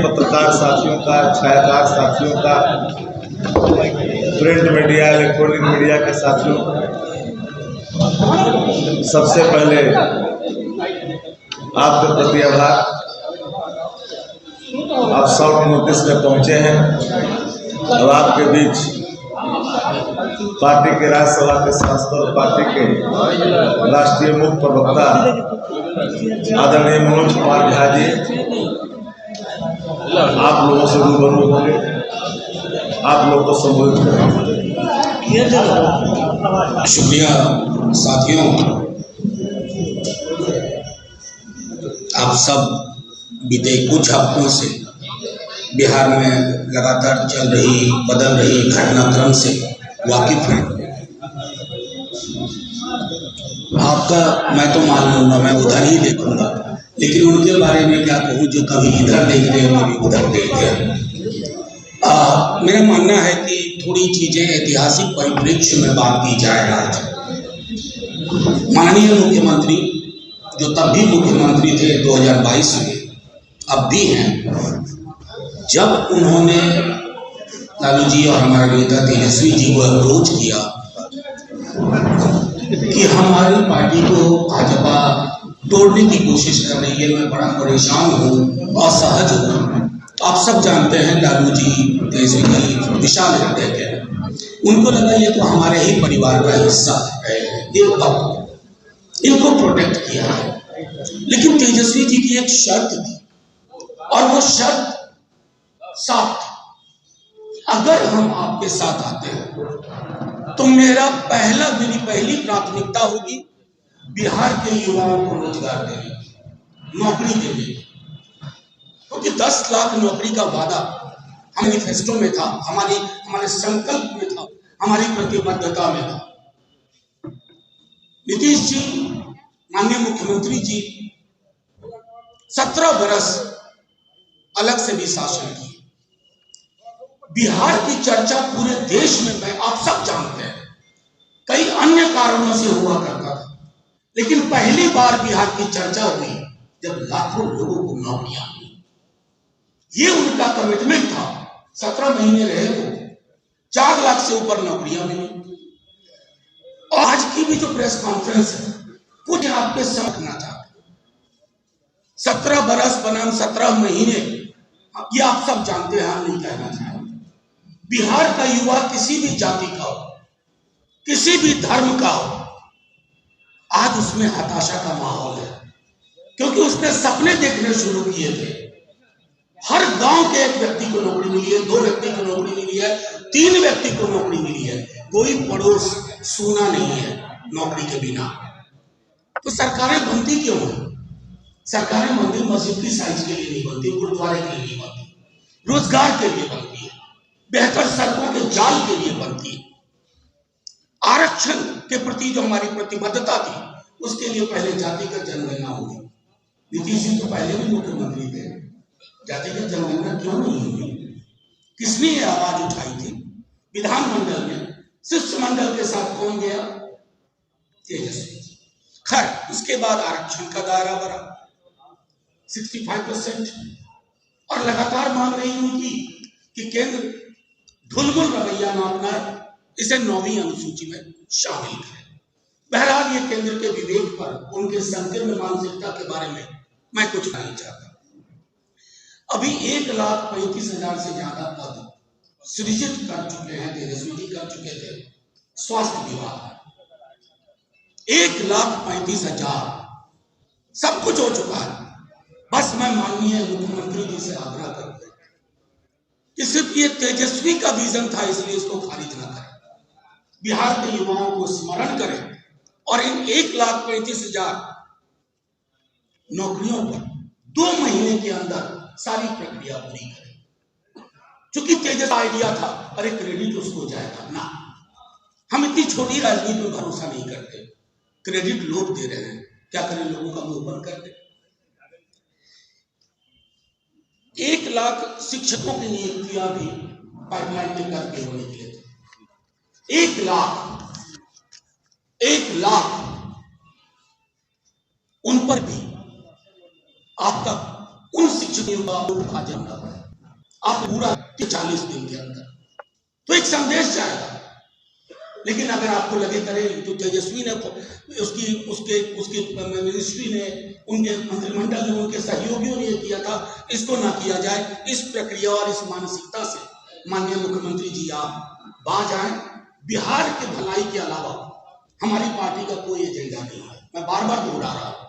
पत्रकार साथियों का, छायाकार साथियों का, प्रिंट मीडिया, इलेक्ट्रॉनिक मीडिया के साथियों, सबसे पहले आपके प्रति आभार। आप शॉर्ट नोटिस में पहुंचे हैं और आपके बीच पार्टी के राज्यसभा के सांसद और पार्टी के राष्ट्रीय मुख्य प्रवक्ता आदरणीय मनोज कुमार झा जी आप लोगों से रूबरू होंगे, आप लोगों को संबोधित करेंगे। शुक्रिया साथियों, आप सब बीते कुछ हफ्तों से बिहार में लगातार चल रही बदल रही घटनाक्रम से वाकिफ हैं। आपका मैं तो मान लूँगा, मैं उधर ही देखूंगा, लेकिन उनके बारे में क्या कहूँ जो कभी इधर देख रहे हैं कभी उधर देख रहे हैं। मेरा मानना है कि थोड़ी चीज़ें ऐतिहासिक परिप्रेक्ष्य में बात की जाए। आज माननीय मुख्यमंत्री जो तब भी मुख्यमंत्री थे 2022 में, अब भी हैं, जब उन्होंने लालू जी और हमारे नेता तेजस्वी जी को अप्रोच किया कि हमारी पार्टी को भाजपा तोड़ने की कोशिश कर रही है, मैं बड़ा परेशान हूँ, असहज हूँ। आप सब जानते हैं लालू जी तेजस्वी जी विशाल हृदय के हैं, उनको लगा ये तो हमारे ही परिवार का हिस्सा है, इनको प्रोटेक्ट किया है। लेकिन तेजस्वी जी की एक शर्त थी और वो शर्त साफ थी, अगर हम आपके साथ आते हैं तो मेरी पहली प्राथमिकता होगी बिहार के युवाओं को रोजगार देने की, नौकरी देने की, क्योंकि 10 लाख नौकरी का वादा हमारे मैनिफेस्टो में था, हमारे संकल्प में था, हमारी प्रतिबद्धता में था। नीतीश जी, माननीय मुख्यमंत्री जी 17 बरस अलग से भी शासन किए। बिहार की चर्चा पूरे देश में, मैं आप सब जानते हैं, कई अन्य कारणों से हुआ करता था, लेकिन पहली बार बिहार की चर्चा हुई जब लाखों लोगों को नौकरियां मिली। ये उनका कमिटमेंट था। 17 महीने रहे वो, 4 लाख से ऊपर नौकरियां मिली। और आज की भी जो प्रेस कॉन्फ्रेंस है कुछ आपके समझना चाहते, 17 बरस बनाम 17 महीने, ये आप सब जानते हैं, हम नहीं कहना चाहेंगे। बिहार का युवा किसी भी जाति का हो, किसी भी धर्म का हो, आज उसमें हताशा का माहौल है, क्योंकि उसने सपने देखने शुरू किए थे। हर गांव के एक व्यक्ति को नौकरी मिली है, 2 व्यक्ति को नौकरी मिली है, 3 व्यक्ति को नौकरी मिली है, कोई पड़ोस सूना नहीं है नौकरी के बिना। तो सरकारें बनती क्यों है? सरकारें मंदिर मस्जिद की साइज के लिए नहीं बनती, गुरुद्वारे के लिए नहीं बनती, रोजगार के लिए बनती है, बेहतर सड़कों के जाल के लिए बनती है। आरक्षण के प्रति जो हमारी प्रतिबद्धता थी, उसके लिए पहले जातिगत जनगणना होगी। नीतीश जी तो पहले भी मुख्यमंत्री थे, जातिगत जनगणना क्यों नहीं हुई? किसने ये आवाज उठाई थी? विधानमंडल में शिष्टमंडल के साथ कौन गया? तेजस्वी जी। खैर, उसके बाद आरक्षण का दायरा बढ़ा 65%, और लगातार मांग रही उनकी कि केंद्र ढुलमुल रवैया न अपनाए, इसे 9वीं अनुसूची में शामिल करें। बहरहाल ये केंद्र के विवेक पर, उनके संकीर्ण मानसिकता के बारे में मैं कुछ नहीं चाहता। अभी 1,35,000 से ज्यादा पद सृजित कर चुके हैं, तेजस्वी जी कर चुके थे स्वास्थ्य विभाग। 1,35,000 सब कुछ हो चुका है। बस मैं माननीय मुख्यमंत्री जी से आग्रह करता हूं कि सिर्फ ये तेजस्वी का विजन था इसलिए इसको खारिज ना करें, बिहार के युवाओं को स्मरण करें और इन 1,35,000 नौकरियों पर 2 महीने के अंदर सारी प्रक्रिया पूरी करें। चूंकि तेजस आइडिया था, अरे क्रेडिट उसको जाएगा ना, हम इतनी छोटी राजनीति में भरोसा नहीं करते। क्रेडिट लोग दे रहे हैं, क्या करें, लोगों का मुंह बंद कर दे। 1 लाख शिक्षकों की नियुक्तियां भी पाइपलाइन में करके होने के लिए थे। 1 लाख उन पर भी आप तक उन शिक्षकों का उठा जाना पड़ा। आप पूरा 40 दिन के अंदर तो एक संदेश जाएगा। लेकिन अगर आपको लगे करें तो तेजस्वी ने उसकी उसके उसके मिनिस्ट्री ने, उनके मंत्रिमंडल ने, उनके सहयोगियों ने किया था, इसको ना किया जाए। इस प्रक्रिया और इस मानसिकता से माननीय मुख्यमंत्री जी आप बाज आए। बिहार के भलाई के अलावा हमारी पार्टी का कोई एजेंडा नहीं है। मैं बार बार दोहरा रहा हूं,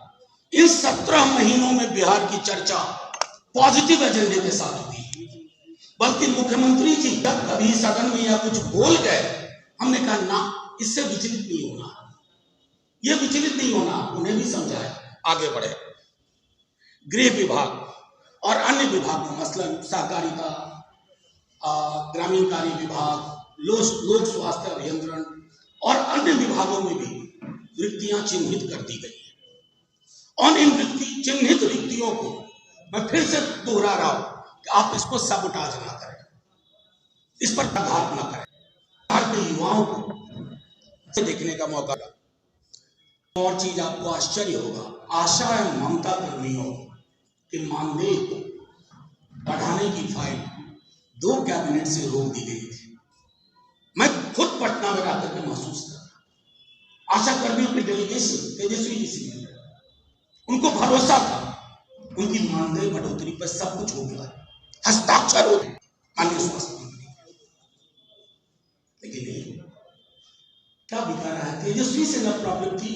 इन 17 महीनों में बिहार की चर्चा पॉजिटिव एजेंडे के साथ हुई, बल्कि मुख्यमंत्री जी जब कभी सदन में या कुछ बोल गए, हमने कहा ना, इससे विचलित नहीं होना, ये विचलित नहीं होना, उन्हें भी समझाया, आगे बढ़े। गृह विभाग और अन्य विभागों, मसलन सहकारिता, ग्रामीण कार्य विभाग, लोक स्वास्थ्य अभियंत्रण और अन्य विभागों में भी रिक्तियां चिन्हित कर दी गई है। और इन चिन्हित रिक्तियों को मैं फिर से दोहरा रहा हूं कि आप इसको सबोटाज ना करें, इस पर आघात ना करें। बिहार के युवाओं को देखने का मौका मिला। और चीज आपको आश्चर्य होगा, आशा एवं ममता कर्मियों के मानदेय को बढ़ाने की फाइल 2 कैबिनेट से रोक दी गई थी। मैं खुद पटना में रहकर के महसूस कर, आशा कर्मियों की डेलीगेशन तेजस्वी जी से मिल, उनको भरोसा था उनकी मानदेय बढ़ोतरी पर सब कुछ हो गया, हस्ताक्षर हो माननीय स्वास्थ्य मंत्री, लेकिन नहीं। क्या बिका रहा है? तेजस्वी से ना प्रॉब्लम थी,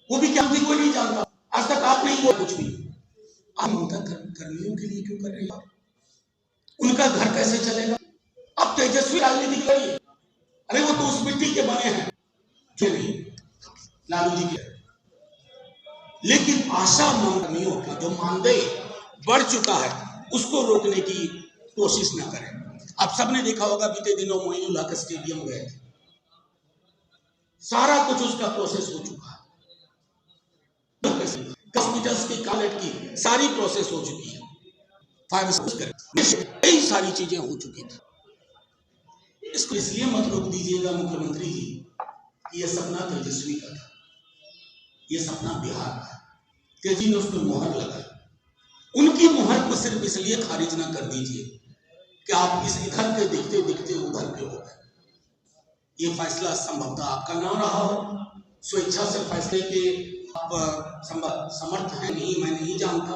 वो भी क्या थी कोई नहीं जानता, आज तक आप नहीं हुआ कुछ भी। आप ममता कर्मियों के लिए क्यों कर रहे हैं? उनका घर कैसे चलेगा? अब तेजस्वी राजनीति करिए, अरे वो तो उस मिट्टी के बने हैं जो नहीं लालू जी के। लेकिन आशा कर्मियों का जो मानदेय बढ़ चुका है उसको रोकने की कोशिश न करें। आप सबने देखा होगा, बीते दिनों मोइनुल हक स्टेडियम गए थे, सारा कुछ उसका प्रोसेस हो चुका है, हॉस्पिटल्स की कॉलेज की सारी प्रोसेस हो चुकी है, 5 कई सारी चीजें हो चुकी थी। इसको इसलिए मत रोक दीजिएगा मुख्यमंत्री जी, ये सपना तेजस्वी का था, ये सपना बिहार का, तेजी ने उसमें मोहर लगाई। उनकी मोहर को सिर्फ इसलिए खारिज ना कर दीजिए कि आप इस इधर के दिखते दिखते उधर के हो गए। ये फैसला संभवतः आपका ना रहा हो, स्वेच्छा से फैसले के आप समर्थ हैं, नहीं मैं नहीं जानता,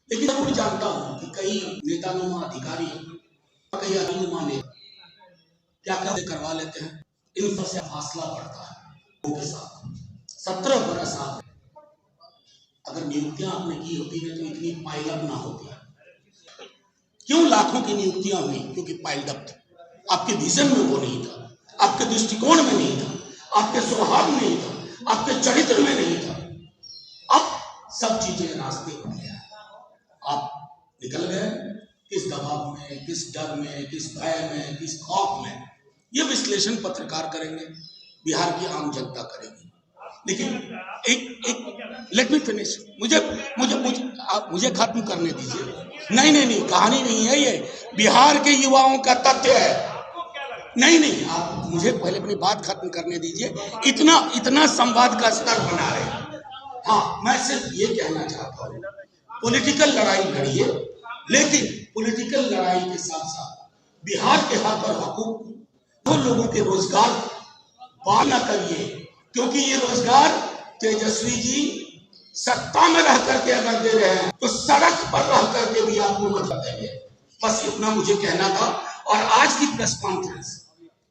लेकिन जरूर जानता हूं कि कई नेतानुमा अधिकारी, कई अनुमा ने क्या क्या करवा लेते हैं, इन से फासला पड़ता है उनके साथ। 17 बरस आप अगर नियुक्तियां आपने की होती है तो इतनी पाइलअप ना होती। क्यों लाखों की नियुक्तियां हुई? क्योंकि पाइलअप थी, आपके विजन में वो नहीं था, आपके दृष्टिकोण में नहीं था, आपके स्वभाव में नहीं था, आपके चरित्र में नहीं था। अब सब चीजें रास्ते हो गया, आप निकल गए, किस दबाव में, किस डर में, किस भय में, किस खौफ में, ये विश्लेषण पत्रकार करेंगे, बिहार की आम जनता करेगी। लेकिन एक लेट मी फिनिश, मुझे खत्म करने दीजिए। नहीं, कहानी नहीं है ये, बिहार के युवाओं का तथ्य है। नहीं, आप मुझे पहले अपनी बात खत्म करने दीजिए। इतना संवाद का स्तर बना रहे हैं। हाँ, मैं सिर्फ ये कहना चाहता हूँ, पॉलिटिकल लड़ाई लड़िए, लेकिन पॉलिटिकल लड़ाई के साथ साथ बिहार के हक और हकूक, वो लोगों के रोजगार पार न करिए, क्योंकि ये रोजगार तेजस्वी जी सत्ता में रह करके अगर दे रहे हैं तो सड़क पर रह करके भी आपको मदद देंगे। बस इतना मुझे कहना था। और आज की प्रेस कॉन्फ्रेंस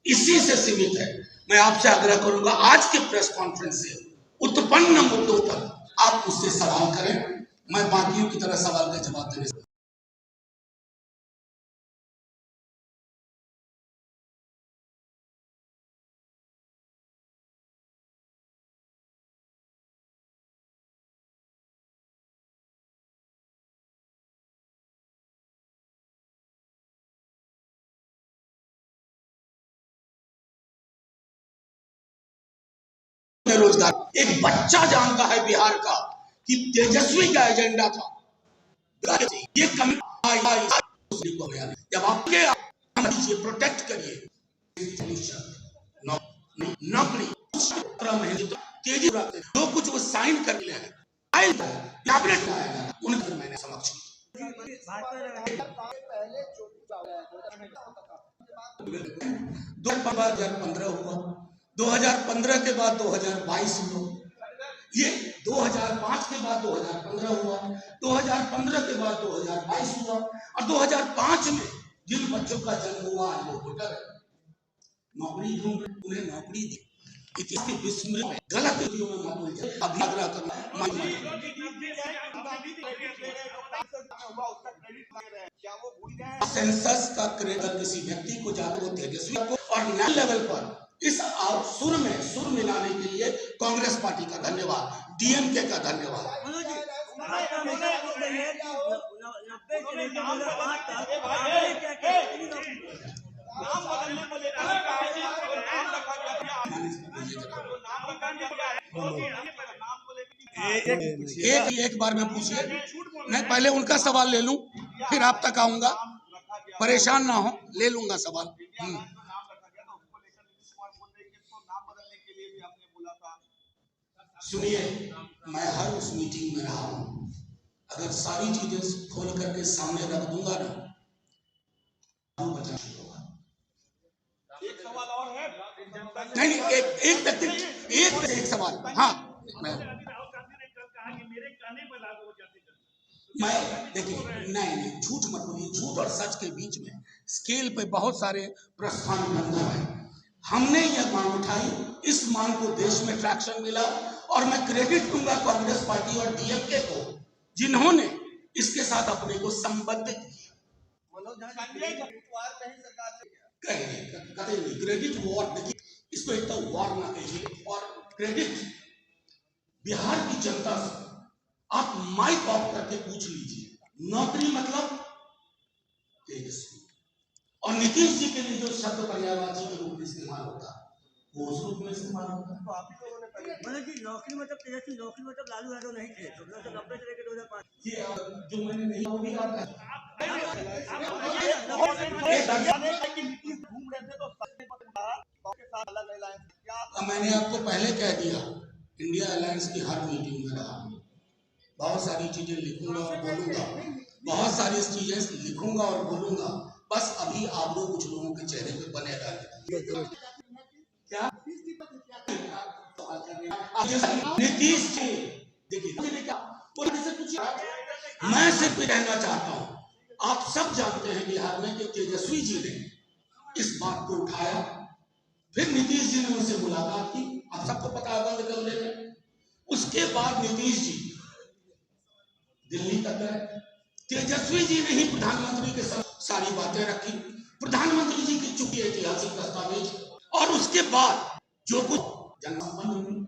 इसी से सीमित है। मैं आपसे आग्रह करूंगा, आज के प्रेस कॉन्फ्रेंस से उत्पन्न मुद्दों पर आप मुझसे सवाल करें, मैं बाकियों की तरह सवाल का जवाब देने रोजगार। एक बच्चा जानता है बिहार का कि तेजस्वी का एजेंडा था, ये कमी जब आपके प्रोटेक्ट करिए नौकरी तेजी जो कुछ वो साइन कर लिया है, कैबिनेट उनके मैंने समक्ष 2015 हुआ, 2015 के बाद 2022 हुआ, ये 2005 के बाद 2015 हुआ, 2015 के बाद 2022 हुआ, और 2005 में जिन बच्चों का जन्म हुआ आज वो वोटर है, नौकरी ढूंढ उन्हें नौकरी दी। इतिहास के विस्मृत में गलत विधियों में मत उलझे, अभी आग्रह करना सेंसस का क्रेडिट किसी व्यक्ति को जाकर वो तेजस्वी को और नेशनल लेवल पर इस सुर मिलाने के लिए कांग्रेस पार्टी का धन्यवाद, डीएमके का धन्यवाद। एक बार में पूछिए, मैं पहले उनका सवाल ले लूं फिर आप तक आऊंगा, परेशान ना हो, ले लूंगा सवाल। सुनिए, मैं हर उस मीटिंग में रहा हूं, अगर सारी चीजें खोल करके सामने रख दूंगा ना, एक सवाल और है। नहीं, एक सवाल। हाँ, मैं देखिए, नहीं, झूठ मत बोलिए, झूठ और सच के बीच में स्केल पे बहुत सारे प्रस्थान बंधन है। हमने यह मांग उठाई, इस मांग को देश में ट्रैक्शन मिला, और मैं क्रेडिट दूंगा कांग्रेस पार्टी और डीएमके को, जिन्होंने इसके साथ अपने को संबंधित किया। क्रेडिट वॉर, देखिए इसको एक तो वॉर ना कहिए, और क्रेडिट बिहार की जनता से आप माइक ऑफ करके पूछ लीजिए, नौकरी मतलब तेजस्वी, और नीतीश जी के लिए जो शब्द पर्यायवाची के रूप में इस्तेमाल होता है वो उस रूप में इस्तेमाल होता है। तो आप ही लोगों ने मतलब कि नौकरी मतलब तेजस्वी, नौकरी मतलब लालू यादव नहीं थे, तो 1990 से लेकर 2005 ये जो मैंने नहीं वो भी आता है। मैंने आपको पहले कह दिया, इंडिया अलायंस की हर मीटिंग में रहा, बहुत सारी चीजें लिखूंगा और बोलूंगा, बहुत सारी चीजें लिखूंगा और बोलूंगा, बस अभी आप लोग कुछ लोगों के चेहरे पे बने रहेंगे। क्या नीतीश जी, देखिए क्या मैं सिर्फ कहना चाहता हूँ, आप सब जानते हैं बिहार में कि तेजस्वी जी ने इस बात को उठाया, फिर नीतीश जी ने उनसे मुलाकात की, आप सबको पता है बंद कमरे में, उसके बाद नीतीश जी दिल्ली तक गए, तेजस्वी जी ने ही प्रधानमंत्री के साथ सारी बातें रखी, प्रधानमंत्री जी की चुकी ऐतिहासिक दस्तावेज, और उसके बाद जो कुछ जनसंबंध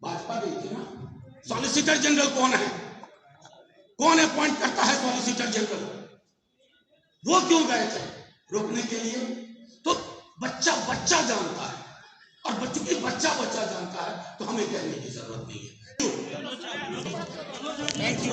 भाजपा गई थी ना, सॉलिसिटर जनरल कौन है, कौन अपॉइंट करता है सॉलिसिटर जनरल, वो क्यों गए थे रोकने के लिए? तो बच्चा बच्चा जानता है, और बच्चों की बच्चा बच्चा जानता है, तो हमें कहने की जरूरत नहीं है। Thank you.